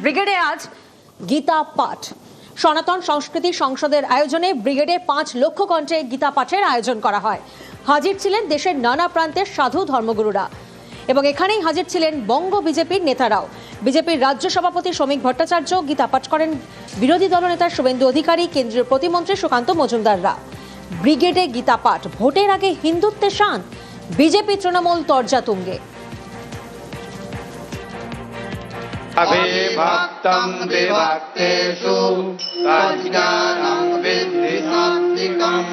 ব্রিগেডে আজ গীতা পাঠ। সনাতন সংস্কৃতি সংসদের আয়োজনে ব্রিগেডে 5 লক্ষ কণ্ঠে গীতা পাঠের আয়োজন করা হয়। হাজির ছিলেন দেশের নানা প্রান্তের সাধু ধর্মগুরুরা এবং এখানেই হাজির ছিলেন বঙ্গ বিজেপির নেতারাও। বিজেপির রাজ্য সভাপতি শ্রমিক ভট্টাচার্য গীতা পাঠ করেন, বিরোধী দলনেতা শুভেন্দু অধিকারী, কেন্দ্রীয় প্রতিমন্ত্রী সুকান্ত মজুমদাররা। ব্রিগেডে গীতা পাঠ, ভোটের আগে হিন্দুত্বের শান, বিজেপি তৃণমূল তরজা তুঙ্গে। अभिभक्तं विभक्तेषु प्रज्ञानं विद्धि सात्विकम्।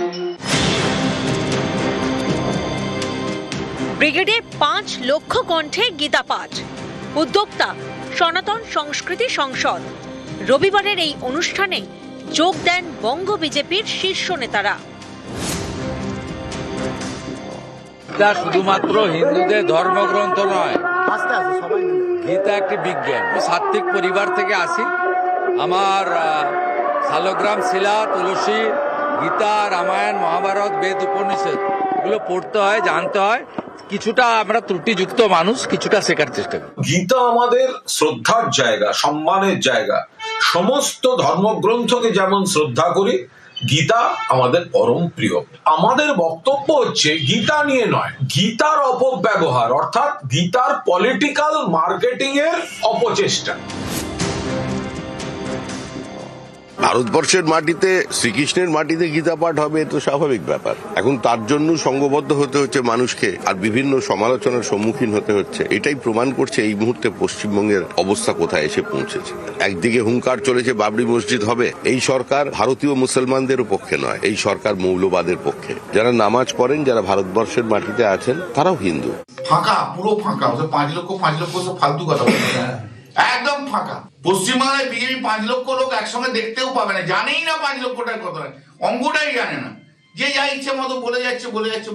ব্রিগেডে 5 লক্ষ কণ্ঠে গীতা পাঠ। উদ্যোক্তা সনাতন সংস্কৃতি সংসদ। রবিবারের এই অনুষ্ঠানে যোগ দেন বঙ্গ বিজেপির শীর্ষ নেতারা। গীতা শুধুমাত্র হিন্দুদের ধর্মগ্রন্থ নয়, গীতা একটি বিজ্ঞান। সাত্বিক পরিবার থেকে আসি। আমার শালগ্রাম, শিলা, তুলসী, গীতা, রামায়ণ, মহাভারত, বেদ, উপনিষদ এগুলো পড়তে হয়, জানতে হয়। কিছুটা আমরা ত্রুটিযুক্ত মানুষ, কিছুটা শেখার চেষ্টা করি। গীতা আমাদের শ্রদ্ধার জায়গা, সম্মানের জায়গা। সমস্ত ধর্মগ্রন্থকে যেমন শ্রদ্ধা করি, গীতা আমাদের পরম প্রিয়। আমাদের বক্তব্য হচ্ছে গীতা নিয়ে নয়, গীতার অপব্যবহার, অর্থাৎ গীতার পলিটিক্যাল মার্কেটিং এর অপচেষ্টা। ভারতবর্ষের মাটিতে, শ্রীকৃষ্ণের মাটিতে গীতা পাঠ হবে, তো স্বাভাবিক ব্যাপার। এখন তার জন্য সংঘবদ্ধ হতে হচ্ছে মানুষকে, আর বিভিন্ন সমালোচনার সম্মুখীন হতে হচ্ছে। এটাই প্রমাণ করছে এই মুহূর্তে পশ্চিমবঙ্গের অবস্থা কোথায় এসে পৌঁছেছে। একদিকে হুঙ্কার চলেছে বাবরি মসজিদ হবে। এই সরকার ভারতীয় মুসলমানদের পক্ষে নয়, এই সরকার মৌলবাদের পক্ষে। যারা নামাজ পড়েন, যারা ভারতবর্ষের মাটিতে আছেন, তারাও হিন্দু। ফাঁকা, পুরো ফাঁকা। 5 লক্ষ সব ফালতু কথা বলছে, একদম ফাঁকা। পশ্চিমবাংলায় বিজেপি 5 লক্ষ লোক একসঙ্গে দেখতেও পাবে না, জানেই না 5 লক্ষটার কথা, অঙ্কটাই জানে না। যে যা ইচ্ছে মতো বলে যাচ্ছে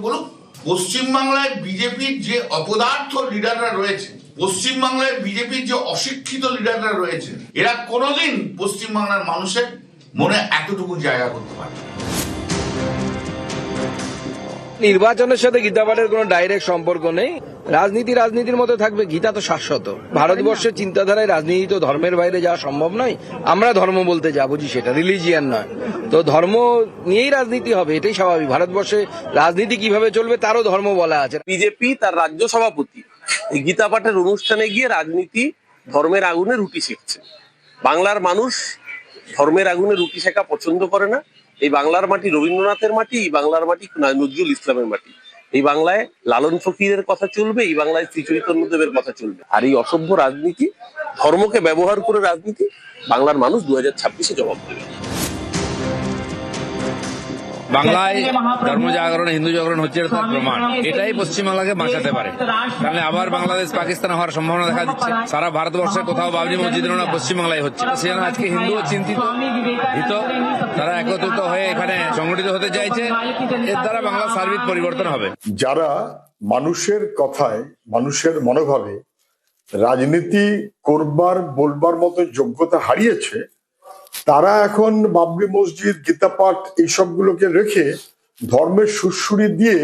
বলুক। পশ্চিমবাংলায় বিজেপির যে অপদার্থ লিডাররা রয়েছে, পশ্চিমবাংলায় বিজেপির যে অশিক্ষিত লিডাররা রয়েছে, এরা কোনোদিন পশ্চিমবাংলার মানুষের মনে এতটুকু জায়গা করতে পারে। নির্বাচনের সাথে গীতা পাঠের কোনো ডাইরেক্ট সম্পর্ক নেই। রাজনীতির মতো থাকবে, গীতা তো শাশ্বত। ভারতবর্ষের চিন্তাধারায় রাজনীতি তো ধর্মের বাইরে যাওয়া সম্ভব নয়। আমরা ধর্ম বলতে যা বুঝি সেটা রিলিজিয়ান নয়, তো ধর্ম নিয়েই রাজনীতি হবে, এটাই স্বাভাবিক। ভারতবর্ষে রাজনীতি কিভাবে চলবে তারও ধর্ম বলা আছে। বিজেপি তার রাজ্য সভাপতি এই গীতা পাঠের অনুষ্ঠানে গিয়ে রাজনীতি ধর্মের আগুনে রুটি শেখছে। বাংলার মানুষ ধর্মের আগুনে রুটি শেখা পছন্দ করে না। এই বাংলার মাটি রবীন্দ্রনাথের মাটি, এই বাংলার মাটি নজরুল ইসলামের মাটি। এই বাংলায় লালন ফকিরের কথা চলবে, এই বাংলায় শ্রী চৈতন্যদেবের কথা চলবে। আর এই অসভ্য রাজনীতি, ধর্মকে ব্যবহার করে রাজনীতি, বাংলার মানুষ 2026-এ জবাব দেবে। বাংলায় ধর্ম জাগরণ, হিন্দু জাগরণ হচ্ছে তার প্রমাণ। এটাই পশ্চিমবাংলাকে বাঁচাতে পারে। তাহলে আবার বাংলাদেশ পাকিস্তান হওয়ার সম্ভাবনা দেখা দিচ্ছে। সারা ভারতবর্ষে কোথাও বাবরি মসজিদ না, পশ্চিমবাংলায় হচ্ছে। সেজন্য আজকে হিন্দুও চিন্তিত, ভীত। তারা একত্রিত হয়ে এখানে সংগঠিত হতে চাইছে। এর দ্বারা বাংলার সার্বিক পরিবর্তন হবে। যারা মানুষের কথায়, মানুষের মনোভাবে রাজনীতি করবার বলবার মতো যোগ্যতা হারিয়েছে, তারা এখন বাবরি মসজিদ, গীতা পাঠ এইসবগুলোকে রেখে ধর্মের সুরসুরি দিয়ে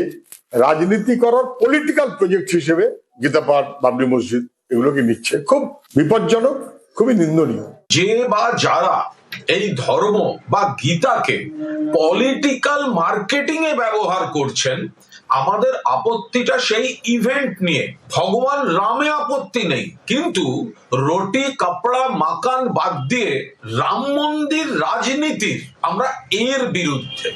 রাজনীতি করার পলিটিক্যাল প্রজেক্ট হিসেবে গীতা পাঠ, বাবরি মসজিদ এগুলোকে নিচ্ছে। খুব বিপজ্জনক, খুবই নিন্দনীয়। যে বা যারা এই ধর্ম বা গীতাকে পলিটিক্যাল মার্কেটিং এ ব্যবহার করছেন, আমাদের আপত্তিটা সেই ইভেন্ট নিয়ে। ভগবান রামে আপত্তি নেই, কিন্তু রুটি কাপড়া মাকান বাদ দিয়ে রাম মন্দির রাজনীতির আমরা এর বিরুদ্ধে।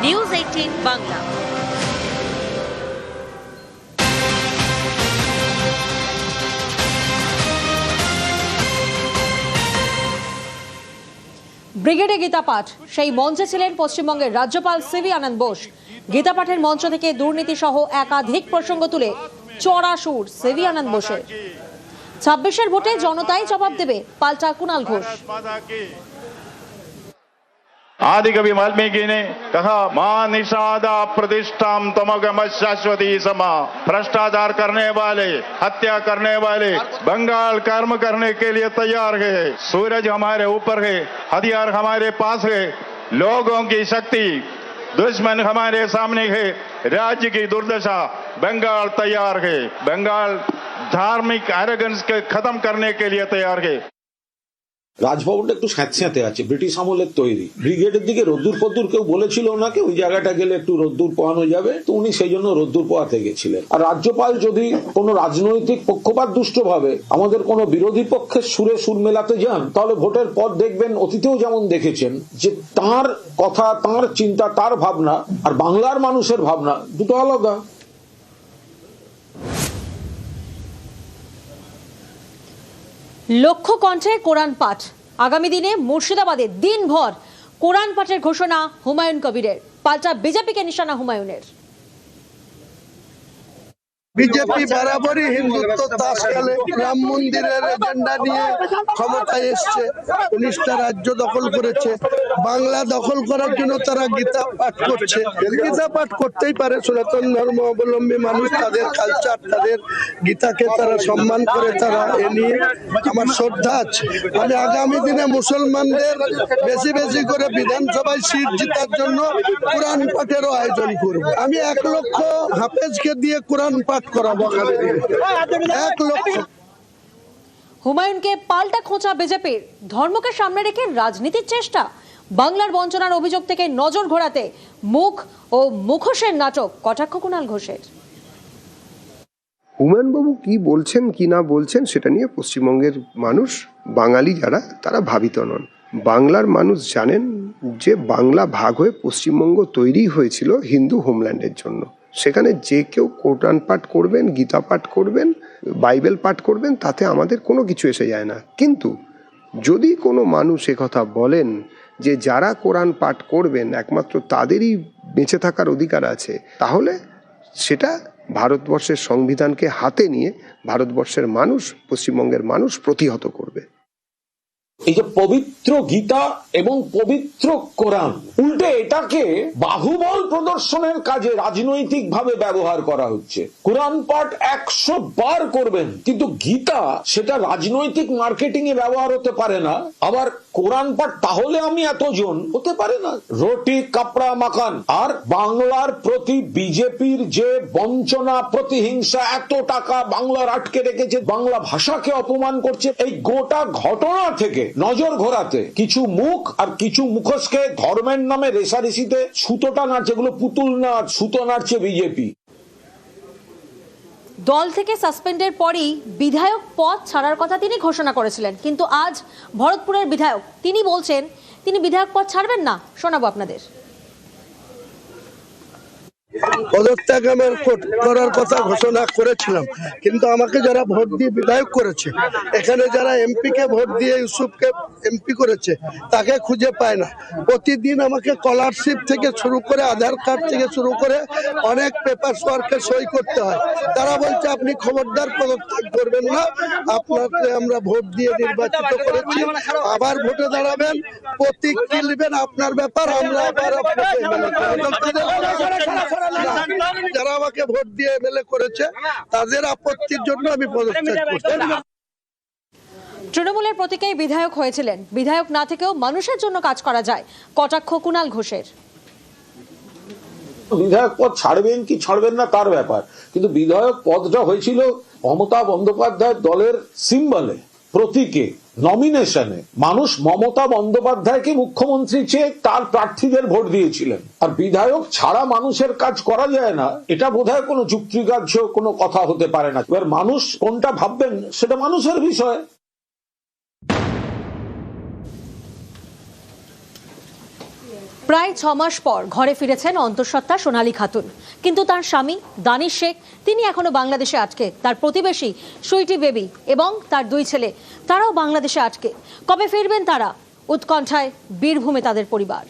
নিউজ 18 বাংলা। ব্রিগেডে গীতা পাঠ, সেই মঞ্চে ছিলেন পশ্চিমবঙ্গের রাজ্যপাল সিভি আনন্দ বোস। গীতা পাঠের মঞ্চ থেকে দুর্নীতি সহ একাধিক প্রসঙ্গ তুলে চড়া সুর সিভি আনন্দ বোসের। 26-এর ভোটে জনতাই জবাব দেবে, পাল্টা কুণাল ঘোষ। आदि कवि वाल्मीकि ने कहा, मां निषादा प्रतिष्ठाम तमगम शाश्वती समा। भ्रष्टाचार करने वाले, हत्या करने वाले बंगाल कर्म करने के लिए तैयार है। सूरज हमारे ऊपर है, हथियार हमारे पास है, लोगों की शक्ति दुश्मन हमारे सामने है। राज्य की दुर्दशा, बंगाल तैयार है। बंगाल धार्मिक एरोगेंस के खत्म करने के लिए तैयार है। রাজভবনটা একটু স্যাঁতস্যাঁতে আছে, ব্রিটিশ আমলের তৈরি। ব্রিগেডের দিকে রোদ্দুর ফদ্দুর কেউ বলেছিল ওনাকে ওই জায়গাটা গেলে একটু রোদ্দুর পোহানো যাবে, তো উনি সেই জন্য রোদ্দুর পোহাতে গেছিলেন। আর রাজ্যপাল যদি কোনো রাজনৈতিক পক্ষপাত দুষ্ট ভাবে আমাদের কোনো বিরোধী পক্ষের সুরে সুর মেলাতে যান, তাহলে ভোটের পর দেখবেন, অতীতেও যেমন দেখেছেন, যে তার কথা, তার চিন্তা, তার ভাবনা আর বাংলার মানুষের ভাবনা দুটো আলাদা। লক্ষ্য কণ্ঠে কোরআন পাঠ। আগামী দিনে মুর্শিদাবাদে দিনভর কোরআন পাঠের ঘোষণা হুমায়ুন কবিরের। পাল্টা বিজেপিকে নিশানা হুমায়ুনের। বিজেপি বরাবরই হিন্দুত্ব তাস খেলে, রাম মন্দিরের এজেন্ডা নিয়ে ক্ষমতায় এসছে, 19টা রাজ্য দখল করেছে। বাংলা দখল করার জন্য তারা গীতা পাঠ করছে। গীতা পাঠ করতেই পারে, সনাতন ধর্ম অবলম্বী মানুষ, তাদের কালচার, তাদের গীতাকে তারা সম্মান করে, তারা এ নিয়ে আমার শ্রদ্ধা আছে। আমি আগামী দিনে মুসলমানদের বেশি বেশি করে বিধানসভায় সিট জেতার জন্য কোরআন পাঠেরও আয়োজন করব। আমি 1 লক্ষ হাফেজকে দিয়ে কোরআন পাঠ করাবো। 1 লক্ষ। হুমায়ুনকে পাল্টা খোঁচা বিজেপির। ধর্মকে সামনে রেখে রাজনীতির চেষ্টা। বাংলার বঞ্চনার অভিযোগ থেকে নজর ঘোরাতে মুখ ও মুখোশের নাটক কটাক্ষ কুণাল ঘোষের। হুমায়ুনবাবু কি বলছেন কি না বলছেন সেটা নিয়ে পশ্চিমবঙ্গের মানুষ, বাঙালি যারা, তারা ভাবিত নন। বাংলার মানুষ জানেন যে বাংলা ভাগ হয়ে পশ্চিমবঙ্গ তৈরি হয়েছিল হিন্দু হোমল্যান্ডের জন্য। সেখানে যে কেউ কোরআন পাঠ করবেন, গীতা পাঠ করবেন, বাইবেল পাঠ করবেন, তাতে আমাদের কোনো কিছু এসে যায় না। কিন্তু যদি কোনো মানুষ কথা বলেন যে যারা কোরআন পাঠ করবেন একমাত্র তাদেরই বেঁচে থাকার অধিকার আছে, তাহলে সেটা ভারতবর্ষের সংবিধানকে হাতে নিয়ে ভারতবর্ষের মানুষ, পশ্চিমবঙ্গের মানুষ প্রতিহত করবে। এই যে পবিত্র গীতা এবং পবিত্র কোরআন, উল্টে এটাকে বাহুবল প্রদর্শনের কাজে রাজনৈতিক ভাবে ব্যবহার করা হচ্ছে। কোরআন পাঠ 100 বার করবেন, কিন্তু গীতা সেটা রাজনৈতিক মার্কেটিং এ ব্যবহার হতে পারে না। আবার কোরআন পাঠ তাহলে আমি এতজন হতে পারে না। রুটি কাপড়া মাখান। আর বাংলার প্রতি বিজেপির যে বঞ্চনা, প্রতিহিংসা, এত টাকা বাংলার আটকে রেখেছে, বাংলা ভাষাকে অপমান করছে, এই গোটা ঘটনা থেকে নজর ঘোরাতে কিছু মুখ আর কিছু মুখোশকে ধর্মের নামে রেশারেশিতে সুতোটা নাচছে, এগুলো পুতুল নাচ, সুতো নাচছে বিজেপি। দল থেকে সাসপেন্ডের পরই বিধায়ক পদ ছাড়ার কথা তিনি ঘোষণা করেছিলেন, কিন্তু আজ ভরতপুরের বিধায়ক তিনি বলছেন তিনি বিধায়ক পদ ছাড়বেন না। শোনাবো আপনাদের। পদত্যাগ আমার করার কথা ঘোষণা করেছিলাম, কিন্তু আমাকে যারা ভোট দিয়ে বিধায়ক করেছে, এখানে যারা এমপি কে ভোট দিয়ে ইউসুফকে এমপি করেছে, তাকে খুঁজে পায় না। প্রতিদিন আমাকে স্কলারশিপ থেকে শুরু করে আধার কার্ড থেকে শুরু করে অনেক পেপার ওয়ার্কে সই করতে হয়। তারা বলছে আপনি খবরদার পদত্যাগ করবেন না, আপনাকে আমরা ভোট দিয়ে নির্বাচিত করেছি, আবার ভোটে দাঁড়াবেন, প্রতীক কি নেবেন আপনার ব্যাপার, আমরা আবার যারা আমাকে ভোট দিয়ে এমএলএ করেছে তাদের আপত্তির জন্য আমি পদত্যাগ করছি। তৃণমূলের প্রতীকেই বিধায়ক হয়েছিলেন, বিধায়ক না থেকেও মানুষের জন্য কাজ করা যায়, কটাক্ষ কুণাল ঘোষের। বিধায়ক পদ ছাড়বেন কি ছাড়বেন না তার ব্যাপার, কিন্তু বিধায়ক পদটা হয়েছিল মমতা বন্দ্যোপাধ্যায়ের দলের সিম্বলে, প্রতীকে, নমিনেশনে। মানুষ মমতা বন্দ্যোপাধ্যায়কে মুখ্যমন্ত্রী চেয়ে তার প্রার্থীদের ভোট দিয়েছিলেন। আর বিধায়ক ছাড়া মানুষের কাজ করা যায় না, এটা বোধহয় কোনো যুক্তিগ্রাহ্য কোনো কথা হতে পারে না। এবার মানুষ কোনটা ভাববেন সেটা মানুষের বিষয়। প্রায় 6 মাস পর ঘরে ফিরেছেন অন্তঃসত্ত্বা সোনালী খাতুন, কিন্তু তার স্বামী দানিশ শেখ তিনি এখনো বাংলাদেশে আটকে। তার প্রতিবেশী সুইটি বেবি এবং তার 2 ছেলে তারাও বাংলাদেশে আটকে। কবে ফিরবেন তারা? উৎকণ্ঠায় বীরভূমে তাদের পরিবার।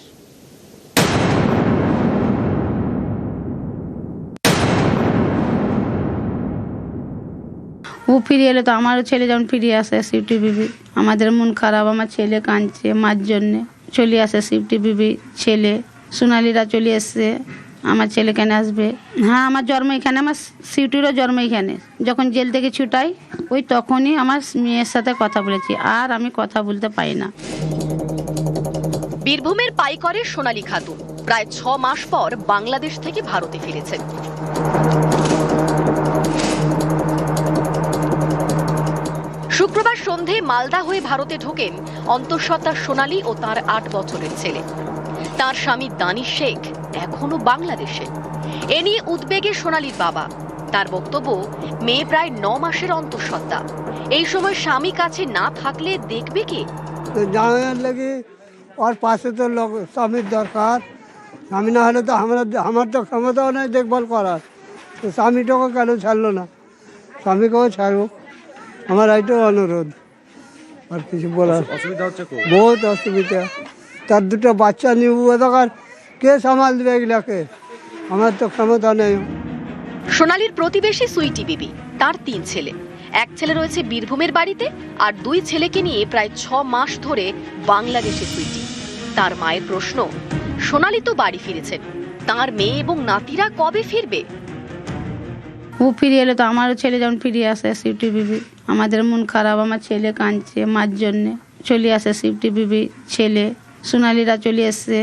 ও ফিরে এলে তো আমারও ছেলে যেমন ফিরে আসে, সুইটি বিবি। আমাদের মন খারাপ, আমার ছেলে কাঁদছে মার জন্যে। চলে আসে সুইটি বিবি, ছেলে সোনালিরা চলে এসছে, আমার ছেলে কেন আসবে? হ্যাঁ, আমার জন্ম এখানে, আমার সুইটিরও জন্ম এখানে। যখন জেল থেকে ছুটাই ওই তখনই আমার মেয়ের সাথে কথা বলেছি, আর আমি কথা বলতে পারি না। বীরভূমের পাইকরের সোনালী খাতুন প্রায় 6 মাস পর বাংলাদেশ থেকে ভারতে ফিরেছেন। শুক্রবার সন্ধে মালদা হয়ে ভারতে ঢোকেন অন্তঃসত্ত্বা সোনালী ও তার 8 বছরের ছেলে। তার স্বামী দানিশ শেখ এখনো বাংলাদেশে। এ নিয়ে উদ্বেগে সোনালীর বাবা। তার বক্তব্য, মেয়ে প্রায় 9 মাসের অন্তঃসত্ত্বা। এই সময় স্বামী কাছে না থাকলে দেখবে কে? জামাইয়ের লাগে ওর পাশে তো লোক স্বামীর দরকার। স্বামী না হলে তো আমার তো ক্ষমতাও নেই দেখভাল করার। তো স্বামীটাকে কেন ছাড়লো না? স্বামীকেও ছাড়ুক, আমার এইটাও অনুরোধ। আর কিছু বলার অসুবিধা হচ্ছে, বহুত অসুবিধা। তার 2টা বাচ্চা নিব, দরকার কে সামাল দেবে এগুলাকে? আমার তো ক্ষমতা নেই। সোনালীর প্রতিবেশী সুইটি বিবি, তার 3 ছেলে। এক ছেলে রয়েছে বীরভূমের বাড়িতে, আর 2 ছেলেকে নিয়ে প্রায় 6 মাস ধরে বাংলাদেশে সুইটি। তার মায়ের প্রশ্ন, সোনালী তো বাড়ি ফিরেছেন, তার মেয়ে এবং নাতিরা কবে ফিরবে? ও ফিরে এলে তো আমারও ছেলে যেমন ফিরে আসে সুইটি বিবি। আমাদের মন খারাপ, আমার ছেলে কাঁদছে মার জন্যে। চলে আসে সুইটি বিবি, ছেলে সোনালীরা চলে এসছে।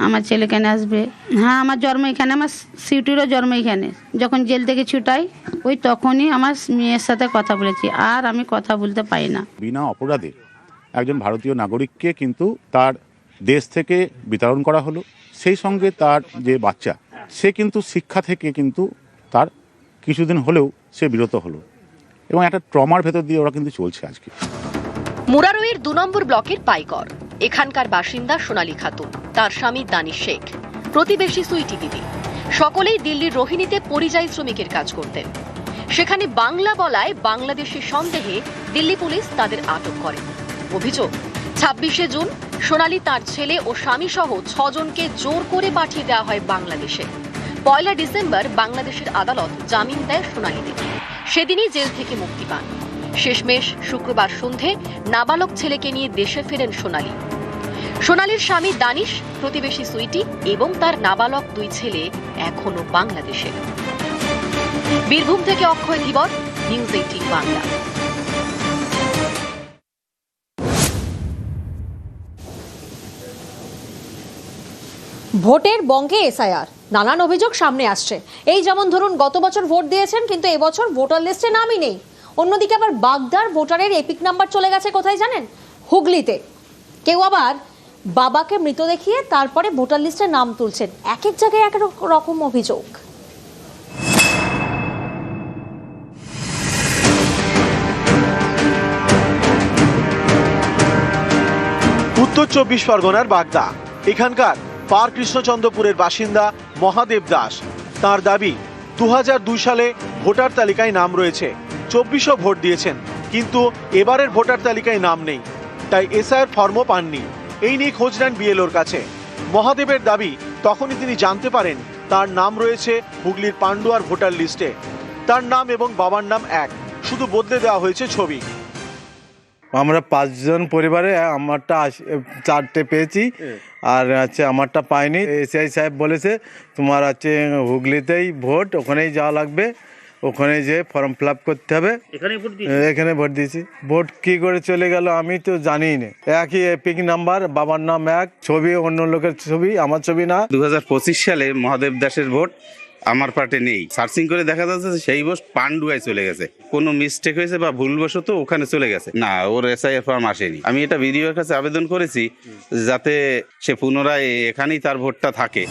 আমার ছেলে কেন আসবে? হ্যাঁ, আমার জন্ম এখানে, আমার সিউটিরও জন্ম এখানে। যখন জেল থেকে ছুটাই ওই তখনই আমার মেয়ের সাথে কথা বলেছি, আর আমি কথা বলতে পারি না। বিনা অপরাধে একজন ভারতীয় নাগরিককে কিন্তু তার দেশ থেকে বিতাড়ন করা হলো। সেই সঙ্গে তার যে বাচ্চা, সে কিন্তু শিক্ষা থেকে কিন্তু তার কিছুদিন হলেও সে বিরত হলো, এবং একটা ট্রমার ভেতর দিয়ে ওরা কিন্তু চলছে আজকে। মুরারইয়ের 2 নম্বর ব্লকের পাইকর। এখানকার বাসিন্দা সোনালী খাতুন, তার স্বামী দানিশ শেখ, প্রতিবেশী সুইটি বিবি। সকলেই দিল্লির রোহিণীতে পরিযায়ী শ্রমিকের কাজ করতেন। সেখানে বাংলা বলায় বাংলাদেশের সন্দেহে দিল্লি পুলিশ তাদের আটক করে। অভিযোগ, 26শে জুন সোনালী তার ছেলে ও স্বামী সহ 6 জনকে জোর করে পাঠিয়ে দেওয়া হয় বাংলাদেশে। 1 ডিসেম্বর বাংলাদেশের আদালত জামিন দেয় সোনালীকে। সেদিনই জেল থেকে মুক্তি পান। শেষমেশ শুক্রবার সন্ধে নাবালক ছেলেকে নিয়ে দেশে ফেরেন সোনালী। সোনালীর স্বামী দানিশ, প্রতিবেশী সুইটি এবং তার নাবালক 2 ছেলে এখনো বাংলাদেশে। বীরভূম থেকে অক্ষয় ধীবর, নিউজ 18 বাংলা। ভোটের বঙ্গে এসআইআর, নানান অভিযোগ সামনে আসছে। এই যেমন ধরুন, গত বছর ভোট দিয়েছেন কিন্তু এবছর ভোটার লিস্টে নামই নেই। অন্যদিকে আবার বাগদার ভোটারের এপিক নাম্বার চলে গেছে কোথায় জানেন? হুগলিতে। কেউ আবার বাবাকে মৃত দেখিয়ে তারপরে ভোটার লিস্টে নাম তুলছেন। এক এক জায়গায় এক রকম অভিযোগ। উত্তর 24 পরগনার বাগদা। এখানকার পার কৃষ্ণচন্দ্রপুরের বাসিন্দা মহাদেব দাস। তার দাবি, 2002 সালে ভোটার তালিকায় নাম রয়েছে, 2400 ভোট দিয়েছেন, কিন্তু এবারের ভোটার তালিকায় নাম নেই, তাই এসআইআর ফর্মও পাননি। এই নিয়ে খোঁজ নেন বিএলওর কাছে। মহাদেবের দাবি, তখনই তিনি জানতে পারেন তার নাম রয়েছে হুগলির পান্ডুয়ার ভোটার লিস্টে। তার নাম এবং বাবার নাম এক, শুধু বদলে দেওয়া হয়েছে ছবি। আমরা 5 জন পরিবারে আমারটা 4টে পেয়েছি, আর আমারটা পাইনি। এসআই সাহেব বলেছে তোমার হুগলিতেই ভোট, ওখানেই যাওয়া লাগবে, ওখানে যে ফর্ম ফিল আপ করতে হবে। এখানে ভোট দিয়েছি। ভোট কি করে চলে গেল আমি তো জানি না। একই এপিক নাম্বার, বাবার নাম এক, ছবি অন্য লোকের ছবি, আমার ছবি না। 2025 সালে মহাদেব দাসের ভোট আমার পার্টে নেই। সার্চিং করে দেখা যাচ্ছে সেই ভোট পান্ডুয়ায় চলে গেছে। কোনো মিস্টেক হয়েছে বা ভুলবশত ওখানে চলে গেছে, না ওর এসআইআর ফর্ম আসেনি। আমি এটা বিডিওর কাছে আবেদন করেছি যাতে সে পুনরায় এখানেই তার ভোটটা থাকে।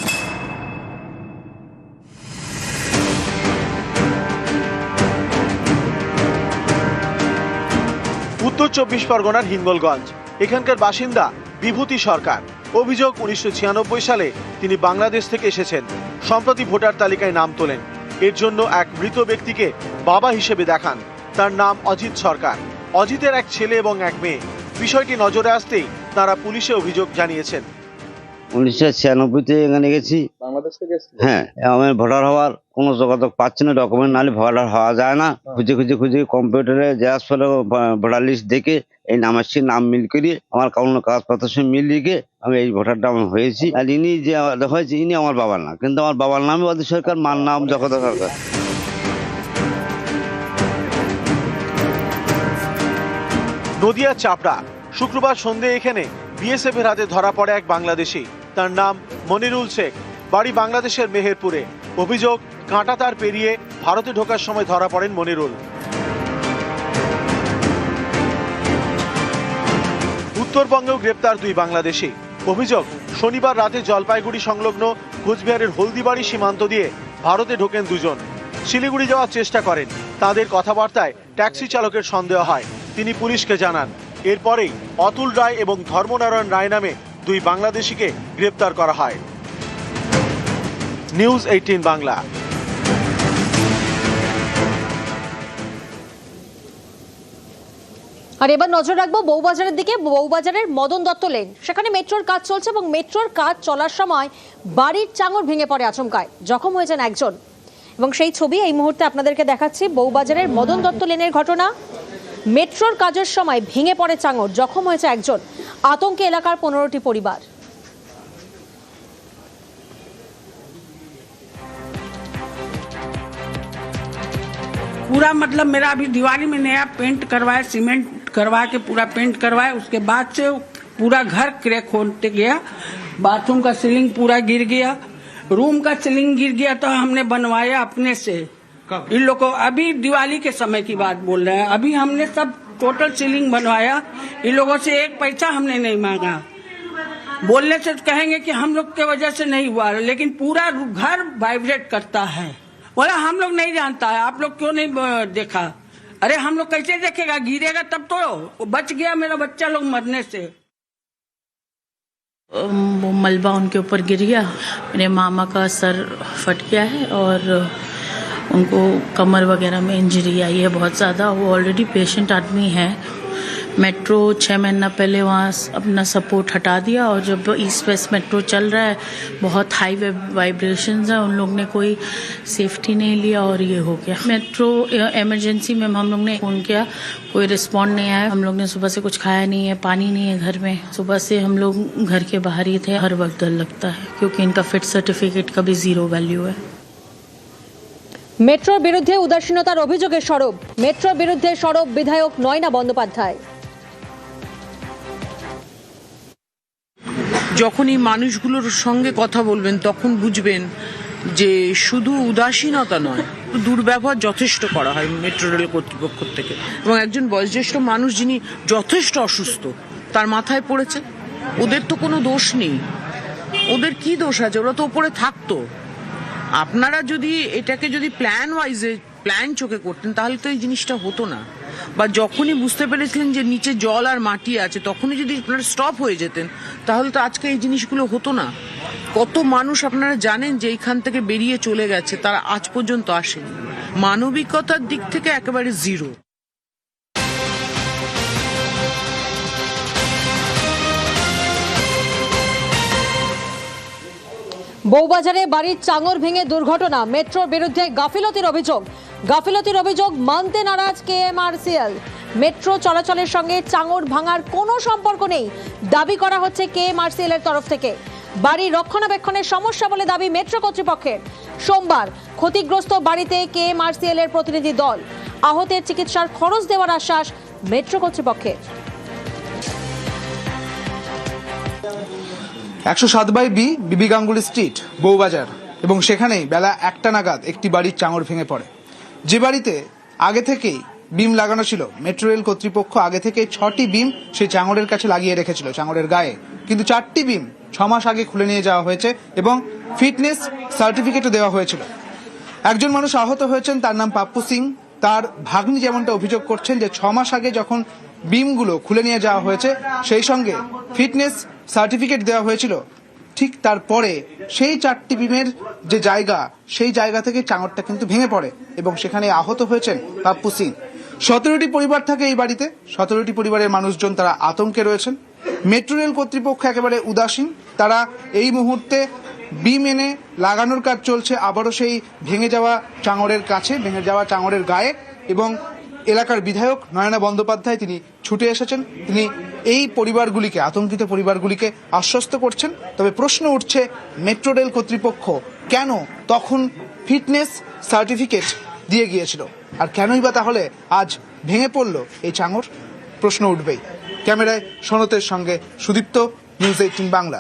উত্তর 24 পরগনার হিঙ্গলগঞ্জ। এখানকার বাসিন্দা বিভূতি সরকার। অভিযোগ, 1996 সালে তিনি বাংলাদেশ থেকে এসেছেন। সম্প্রতি ভোটার তালিকায় নাম তোলেন। এর জন্য এক মৃত ব্যক্তিকে বাবা হিসেবে দেখান। তার নাম অজিত সরকার। অজিতের এক ছেলে এবং এক মেয়ে। বিষয়টি নজরে আসতেই তারা পুলিশে অভিযোগ জানিয়েছেন। 1996-তে এখানে গেছি, বাংলাদেশ থেকে। হ্যাঁ, আমি ভোটার হওয়ার কোনো যোগাযোগ পাচ্ছি না, ডকুমেন্ট নাহলে ভোটার হওয়া যায় না। খুঁজে কম্পিউটারে জেরক্স ফলে ভোটার লিস্ট দেখে এই নামের সঙ্গে নাম মিল করিয়ে আমার কোনো কাগজপত্রের সঙ্গে মিল লিখে আমি এই ভোটারটা হয়েছি। আর ইনি যে হয়েছে ইনি আমার বাবার নাম, কিন্তু আমার বাবার নামই অজিত সরকার, মার নাম জগদা সরকার। নদিয়া চাপড়া। শুক্রবার সন্ধে এখানে বিএসএফ এর হাতে ধরা পড়ে এক বাংলাদেশি। তার নাম মনিরুল শেখ, বাড়ি বাংলাদেশের মেহেরপুরে। অভিযোগ, কাঁটাতার পেরিয়ে ভারতে ঢোকার সময় ধরা পড়েন মনিরুল। উত্তরবঙ্গেও গ্রেপ্তার 2 বাংলাদেশি। অভিযোগ, শনিবার রাতে জলপাইগুড়ি সংলগ্ন কোচবিহারের হলদিবাড়ি সীমান্ত দিয়ে ভারতে ঢোকেন 2 জন। শিলিগুড়ি যাওয়ার চেষ্টা করেন। তাদের কথাবার্তায় ট্যাক্সি চালকের সন্দেহ হয়। তিনি পুলিশকে জানান। এরপরেই অতুল রায় এবং ধর্মনারায়ণ রায় নামে 2 বাংলাদেশিকে গ্রেপ্তার করা হয়। নিউজ 18 বাংলা। আর এবার নজর রাখবো বউবাজারের দিকে। বউবাজারের মদন দত্ত লেন, সেখানে মেট্রোর কাজ চলছে এবং মেট্রোর কাজ চলার সময় বাড়ির চাঙড় ভেঙে পড়ে আচমকায়, জখম হয়েছেন একজন। এবং সেই ছবি এই মুহূর্তে আপনাদেরকে দেখাচ্ছি। বউবাজারের মদন দত্ত লেনের ঘটনা। মেট্রোর কাজের সময় ভেঙে পড়ে চাঙড়, জখম হয়েছে একজন। আতঙ্কে এলাকার 15টি পরিবার। पूरा मतलब मेरा अभी दिवाली में नया पेंट करवाया, सीमेंट करवा के पूरा पेंट करवाया। उसके बाद से पूरा घर क्रैक होते गया। बाथरूम का सीलिंग पूरा गिर गया, रूम का सीलिंग गिर गया। तो हमने बनवाया अपने से। इन लोग को अभी दिवाली के समय की बात बोल रहे हैं। अभी हमने सब टोटल सीलिंग बनवाया। इन लोगों से 1 पैसा हमने नहीं मांगा। बोलने से कहेंगे कि हम लोग के वजह से नहीं हुआ, लेकिन पूरा घर वाइब्रेट करता है। बोला हम लोग नहीं जानता है, आप लोग क्यों नहीं देखा? अरे हम लोग कैसे देखेगा? गिरेगा तब तो। बच गया मेरा बच्चा लोग मरने से। वो मलबा उनके ऊपर गिर गया। मेरे मामा का सर फट गया है और उनको कमर वगैरह में इंजरी आई है बहुत ज़्यादा। वो ऑलरेडी पेशेंट आदमी है। मेट्रो 6 महीना पहले वहाँ अपना सपोर्ट हटा दिया और जब ईस्ट वेस्ट मेट्रो चल रहा है बहुत हाई वाइब्रेशंस है, उन लोग ने कोई सेफ्टी नहीं लिया और ये हो गया। मेट्रो इमरजेंसी में हम लोग ने फ़ोन किया, कोई रिस्पॉन्ड नहीं आया। हम लोग ने सुबह से कुछ खाया नहीं है, पानी नहीं है घर में। सुबह से हम लोग घर के बाहर ही थे। हर वक्त डर लगता है क्योंकि इनका फिट सर्टिफिकेट का भी 0 वैल्यू है। মেট্রোর বিরুদ্ধে উদাসীনতার অভিযোগে সরব। মেট্রোর বিরুদ্ধে সরব বিধায়ক নয়না বন্দ্যোপাধ্যায়। যখন এই মানুষগুলোর সঙ্গে কথা বলবেন তখন বুঝবেন যে শুধু উদাসীনতা নয়, দুর্ব্যবহার যথেষ্ট করা হয় মেট্রো রেল কর্তৃপক্ষ থেকে। এবং একজন বয়োজ্যেষ্ঠ মানুষ যিনি যথেষ্ট অসুস্থ, তার মাথায় পড়েছে। ওদের তো কোনো দোষ নেই। ওদের কি দোষ আছে? ওরা তো ওপরে থাকতো। আপনারা যদি এটাকে যদি প্ল্যান ওয়াইজে প্ল্যান চোখে করতেন তাহলে তো এই জিনিসটা হতো না। বা যখনই বুঝতে পেরেছিলেন যে নিচে জল আর মাটি আছে তখনই যদি আপনারা স্টপ হয়ে যেতেন তাহলে তো আজকে এই জিনিসগুলো হতো না। কত মানুষ আপনারা জানেন যে এইখান থেকে বেরিয়ে চলে গেছে, তারা আজ পর্যন্ত আসেনি। মানবিকতার দিক থেকে একেবারে 0। বউবাজারে বাড়ির চাঙড় ভেঙে দুর্ঘটনা। মেট্রোর বিরুদ্ধে গাফিলতির অভিযোগ। গাফিলতির অভিযোগ মানতে নারাজ কেএমআরসিএল। মেট্রো চলাচলের সঙ্গে চাঙড় ভাঙার কোনো সম্পর্ক নেই দাবি করা হচ্ছে কেএমআরসিএল এর তরফ থেকে। বাড়ি রক্ষণাবেক্ষণের সমস্যা বলে দাবি মেট্রো কর্তৃপক্ষের। সোমবার ক্ষতিগ্রস্ত বাড়িতে কেএমআরসিএল এর প্রতিনিধি দল। আহতের চিকিৎসার খরচ দেওয়ার আশ্বাস মেট্রো কর্তৃপক্ষের। 107/B বিবি গাঙ্গুলি স্ট্রিট, বউবাজার। এবং সেখানেই বেলা 1টা নাগাদ একটি বাড়ির চাঙড় ভেঙে পড়ে। যে বাড়িতে আগে থেকেই বিম লাগানো ছিল, মেট্রো রেল কর্তৃপক্ষ আগে থেকে 6টি বিম সেই চাঙড়ের কাছে লাগিয়ে রেখেছিল, চাঙড়ের গায়ে। কিন্তু 4টি বিম 6 মাস আগে খুলে নিয়ে যাওয়া হয়েছে এবং ফিটনেস সার্টিফিকেটও দেওয়া হয়েছিল। একজন মানুষ আহত হয়েছেন, তার নাম পাপ্পু সিং। তার ভাগ্নি যেমনটা অভিযোগ করছেন যে 6 মাস আগে যখন বিমগুলো খুলে নিয়ে যাওয়া হয়েছে সেই সঙ্গে ফিটনেস সার্টিফিকেট দেওয়া হয়েছিল, ঠিক তারপরে সেই 4টি বিমের যে জায়গা সেই জায়গা থেকে চাঙড়টা কিন্তু ভেঙে পড়ে এবং সেখানে আহত হয়েছেন পাপ্পু সিং। 17টি পরিবার থাকে এই বাড়িতে। 17টি পরিবারের মানুষজন তারা আতঙ্কে রয়েছেন। মেট্রো রেল কর্তৃপক্ষ একেবারে উদাসীন। তারা এই মুহূর্তে বিম এনে লাগানোর কাজ চলছে আবারও সেই ভেঙে যাওয়া চাঙড়ের কাছে, ভেঙে যাওয়া চাঙড়ের গায়ে। এবং এলাকার বিধায়ক নয়না বন্দ্যোপাধ্যায় তিনি ছুটে এসেছেন। তিনি এই পরিবারগুলিকে, আতঙ্কিত পরিবারগুলিকে আশ্বস্ত করছেন। তবে প্রশ্ন উঠছে মেট্রো রেল কর্তৃপক্ষ কেন তখন ফিটনেস সার্টিফিকেট দিয়ে গিয়েছিল, আর কেনই বা তাহলে আজ ভেঙে পড়ল এই চাঙড়? প্রশ্ন উঠবেই। ক্যামেরায় সনতের সঙ্গে সুদীপ্ত, নিউজ 18 বাংলা।